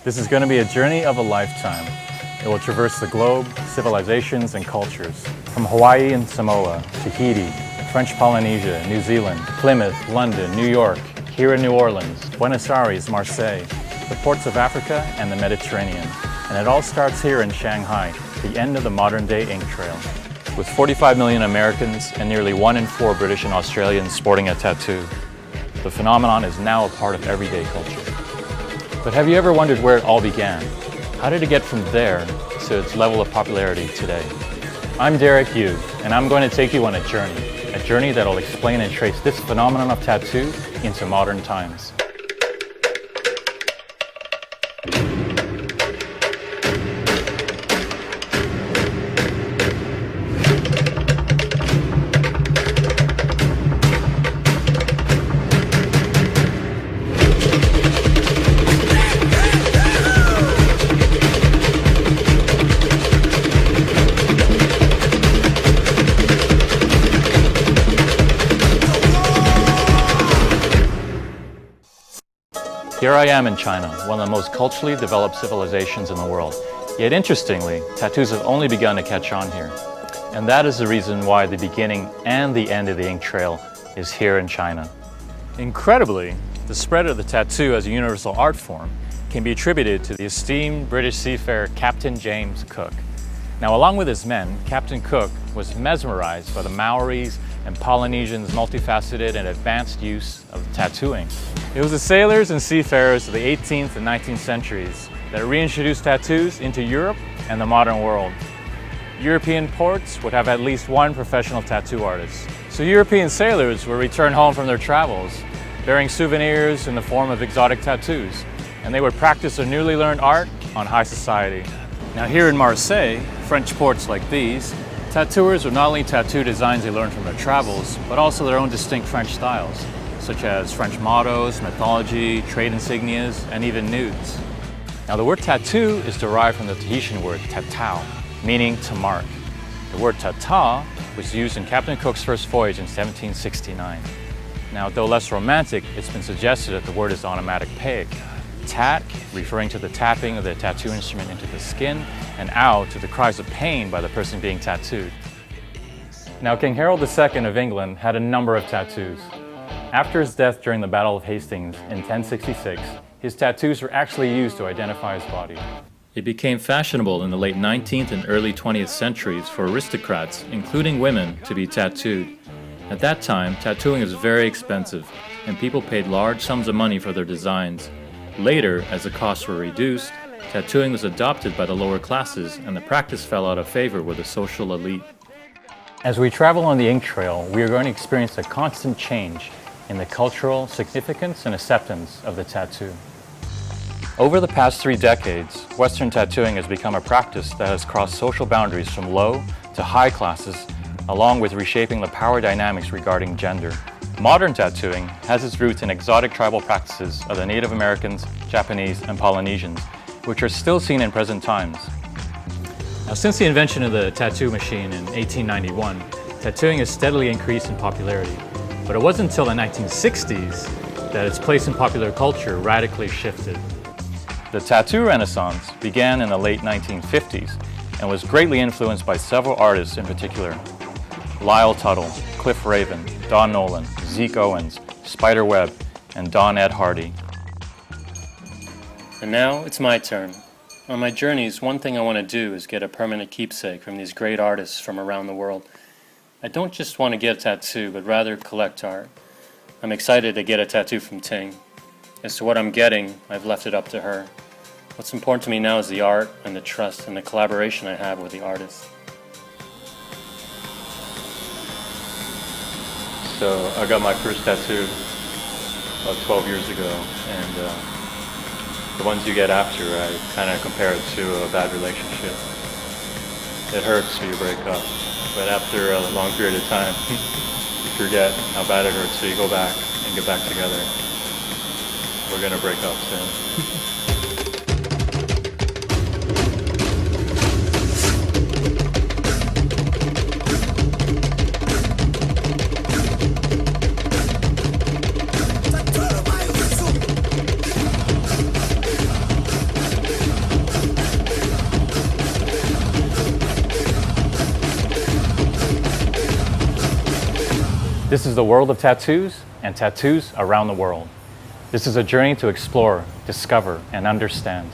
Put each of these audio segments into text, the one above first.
This is going to be a journey of a lifetime. It will traverse the globe, civilizations, and cultures. From Hawaii and Samoa, Tahiti, French Polynesia, New Zealand, Plymouth, London, New York, here in New Orleans, Buenos Aires, Marseille, the ports of Africa, and the Mediterranean. And it all starts here in Shanghai, the end of the modern-day ink trail. With 45 million Americans and nearly 1 in 4 British and Australians sporting a tattoo, the phenomenon is now a part of everyday culture. But have you ever wondered where it all began? How did it get from there to its level of popularity today? I'm Derek Yu, and I'm going to take you on a journey that'll explain and trace this phenomenon of tattoo into modern times. Here I am in China, one of the most culturally developed civilizations in the world. Yet interestingly, tattoos have only begun to catch on here. And that is the reason why the beginning and the end of the ink trail is here in China. Incredibly, the spread of the tattoo as a universal art form can be attributed to the esteemed British seafarer Captain James Cook. Now, along with his men, Captain Cook was mesmerized by the Maoris and Polynesians' multifaceted and advanced use of tattooing. It was the sailors and seafarers of the 18th and 19th centuries that reintroduced tattoos into Europe and the modern world. European ports would have at least one professional tattoo artist. So European sailors would return home from their travels, bearing souvenirs in the form of exotic tattoos, and they would practice their newly learned art on high society. Now here in Marseille, French ports like these, tattooers would not only tattoo designs they learned from their travels, but also their own distinct French styles, such as French mottos, mythology, trade insignias, and even nudes. Now the word tattoo is derived from the Tahitian word tatau, meaning to mark. The word tata was used in Captain Cook's first voyage in 1769. Now, though less romantic, it's been suggested that the word is onomatopoeic. Tat, referring to the tapping of the tattoo instrument into the skin, and ow, to the cries of pain by the person being tattooed. Now, King Harold II of England had a number of tattoos. After his death during the Battle of Hastings in 1066, his tattoos were actually used to identify his body. It became fashionable in the late 19th and early 20th centuries for aristocrats, including women, to be tattooed. At that time, tattooing was very expensive, and people paid large sums of money for their designs. Later, as the costs were reduced, tattooing was adopted by the lower classes, and the practice fell out of favor with the social elite. As we travel on the ink trail, we are going to experience a constant change in the cultural significance and acceptance of the tattoo. Over the past 3 decades, Western tattooing has become a practice that has crossed social boundaries from low to high classes, along with reshaping the power dynamics regarding gender. Modern tattooing has its roots in exotic tribal practices of the Native Americans, Japanese, and Polynesians, which are still seen in present times. Now, since the invention of the tattoo machine in 1891, tattooing has steadily increased in popularity. But it wasn't until the 1960s that its place in popular culture radically shifted. The tattoo renaissance began in the late 1950s and was greatly influenced by several artists in particular: Lyle Tuttle, Cliff Raven, Don Nolan, Zeke Owens, Spider Webb, and Don Ed Hardy. And now it's my turn. On my journeys, one thing I want to do is get a permanent keepsake from these great artists from around the world. I don't just want to get a tattoo, but rather collect art. I'm excited to get a tattoo from Ting. As to what I'm getting, I've left it up to her. What's important to me now is the art and the trust and the collaboration I have with the artist. So I got my first tattoo about 12 years ago, and the ones you get after, I kind of compare it to a bad relationship. It hurts when you break up, but after a long period of time, you forget how bad it hurts, so you go back and get back together. We're gonna break up soon. This is the world of tattoos and tattoos around the world. This is a journey to explore, discover, and understand.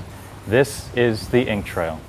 This is the Ink Trail.